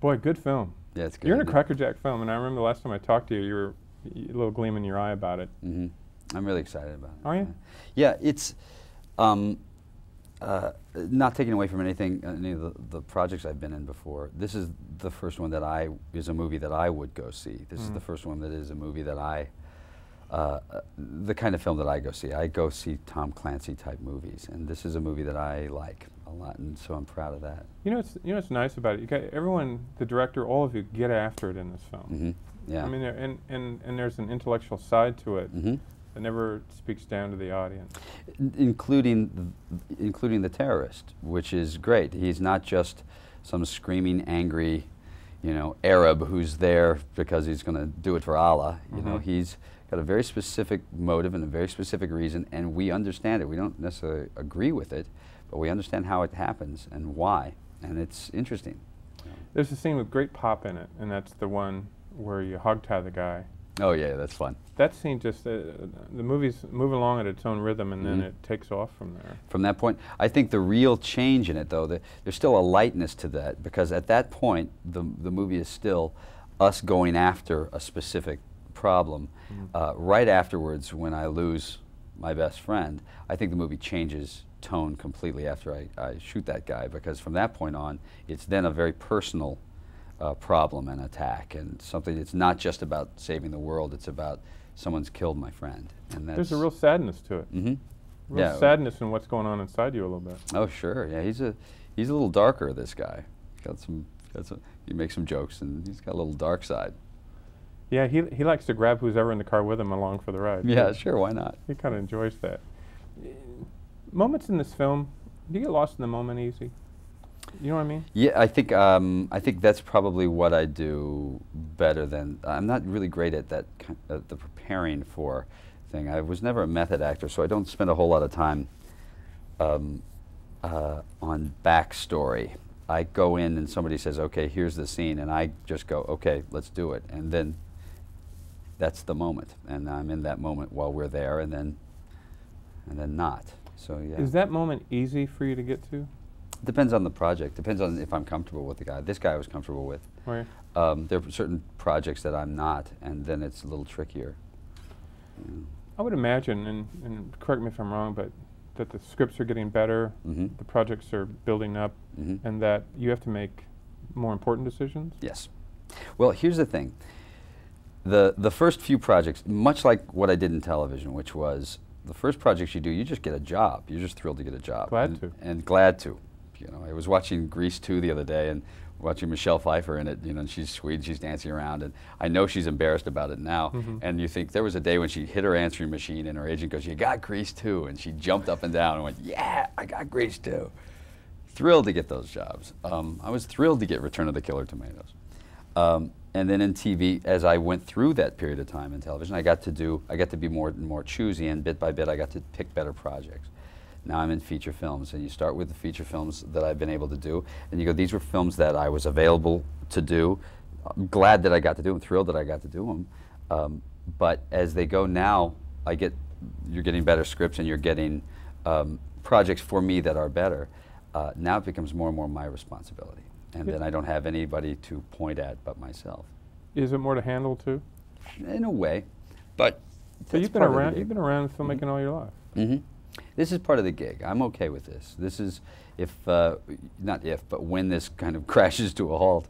Boy, good film. Yeah, it's good. You're in a crackerjack film, and I remember the last time I talked to you, you were a little gleam in your eye about it. Mm-hmm. I'm really excited about it. Are you? Yeah, it's not taking away from anything, any of the projects I've been in before. This is the first one that is a movie that I would go see. This is the first one that is a movie that the kind of film that I go see. I go see Tom Clancy type movies, and this is a movie that I like a lot, and so I'm proud of that. You know what's nice about it? You got everyone, the director, all of you get after it in this film. Mm-hmm. Yeah. I mean, and there's an intellectual side to it. Mm-hmm. That never speaks down to the audience. Including the terrorist, which is great. He's not just some screaming, angry, Arab who's there because he's going to do it for Allah. You know, he's got a very specific motive and a very specific reason, and we understand it. We don't necessarily agree with it, but we understand how it happens and why, and it's interesting. There's a scene with great pop in it, and that's the one where you hogtie the guy. Oh yeah, that's fun. That scene just, the movie's moving along at its own rhythm, and then it takes off from there. From that point, I think the real change in it, though, there's still a lightness to that, because at that point, the movie is still us going after a specific problem. Right afterwards, when I lose my best friend, I think the movie changes tone completely after I shoot that guy, because from that point on, it's then a very personal problem and attack, and something that's not just about saving the world, it's about someone's killed my friend. And that's, there's a real sadness to it. Real sadness in what's going on inside you a little bit. Oh sure, yeah, he's a little darker, this guy. He makes some jokes, and he's got a little dark side. Yeah, he likes to grab who's ever in the car with him along for the ride. Yeah, sure, why not? He kind of enjoys that. Moments in this film, do you get lost in the moment easy? You know what I mean? Yeah, I think that's probably what I do better than. I'm not really great at that, the preparing for thing. I was never a method actor, so I don't spend a whole lot of time on backstory. I go in and somebody says, okay, here's the scene, and I just go, okay, let's do it. And then that's the moment, and I'm in that moment while we're there, and then not. So yeah. Is that moment easy for you to get to? Depends on the project. Depends on if I'm comfortable with the guy. This guy I was comfortable with. Right. There are certain projects that I'm not, and then it's a little trickier. I would imagine, and correct me if I'm wrong, but that the scripts are getting better, the projects are building up, and that you have to make more important decisions? Yes. Well, here's the thing. The first few projects, much like what I did in television, which was the first projects you do, you just get a job. You're just thrilled to get a job. Glad to. And glad to. I was watching Grease 2 the other day, and watching Michelle Pfeiffer in it, and she's sweet, she's dancing around, and I know she's embarrassed about it now, and you think there was a day when she hit her answering machine and her agent goes, you got Grease 2, and she jumped up and down and went, yeah, I got Grease 2. Thrilled to get those jobs. I was thrilled to get Return of the Killer Tomatoes. And then in TV, as I went through that period of time in television, I got to be more and more choosy, and bit by bit I got to pick better projects. Now I'm in feature films, and you start with the feature films that I've been able to do, and you go, these were films that I was available to do. I'm glad that I got to do them, thrilled that I got to do them. But as they go now, you're getting better scripts, and you're getting projects for me that are better. Now it becomes more and more my responsibility, and then I don't have anybody to point at but myself. Is it more to handle too? In a way, but so you've been around filmmaking all your life. This is part of the gig. I'm okay with this. This is, not if, but when this kind of crashes to a halt,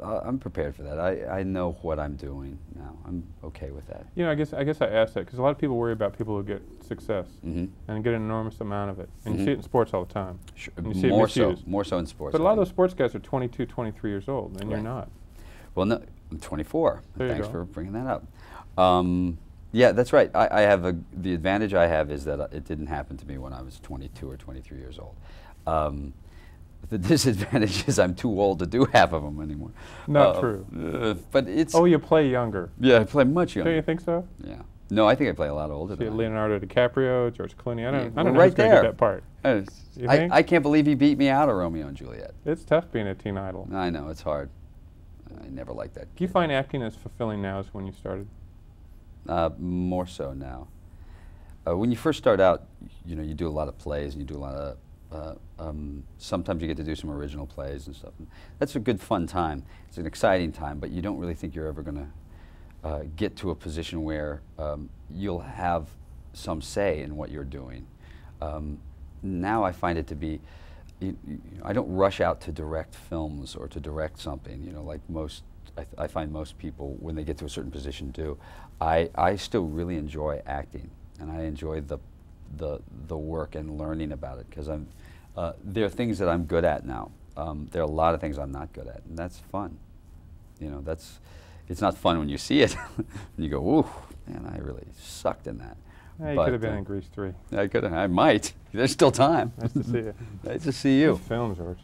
I'm prepared for that. I know what I'm doing now. I'm okay with that. I guess I asked that because a lot of people worry about people who get success and get an enormous amount of it. And you see it in sports all the time. Sure. More so in sports. But a lot of those sports guys are 22, 23 years old, and you're not. Well, no, I'm 24. Thanks for bringing that up. Yeah, that's right. I have the advantage I have is that it didn't happen to me when I was 22 or 23 years old. The disadvantage is I'm too old to do half of them anymore. Not true. But it's. Oh, you play younger. Yeah, I play much younger. Don't you think so? Yeah. No, I think I play a lot older than Leonardo DiCaprio, George Clooney. I don't know right who's going to do that part. I can't believe he beat me out of Romeo and Juliet. It's tough being a teen idol. I know, it's hard. I never liked that. Do you find acting as fulfilling now as when you started? More so now. When you first start out, you do a lot of plays and you do a lot sometimes you get to do some original plays and stuff. And that's a good fun time. It's an exciting time, but you don't really think you're ever going to get to a position where you'll have some say in what you're doing. Now I find it to be, I don't rush out to direct films or to direct something, you know, like most, I find most people when they get to a certain position do. I still really enjoy acting, and I enjoy the work and learning about it, because there are things that I'm good at now. There are a lot of things I'm not good at, and that's fun. You know, it's not fun when you see it and you go, ooh, man, I really sucked in that. Yeah, you could have been in Grease 3. I might. There's still time. Nice to see you. Nice to see you. Good film, George.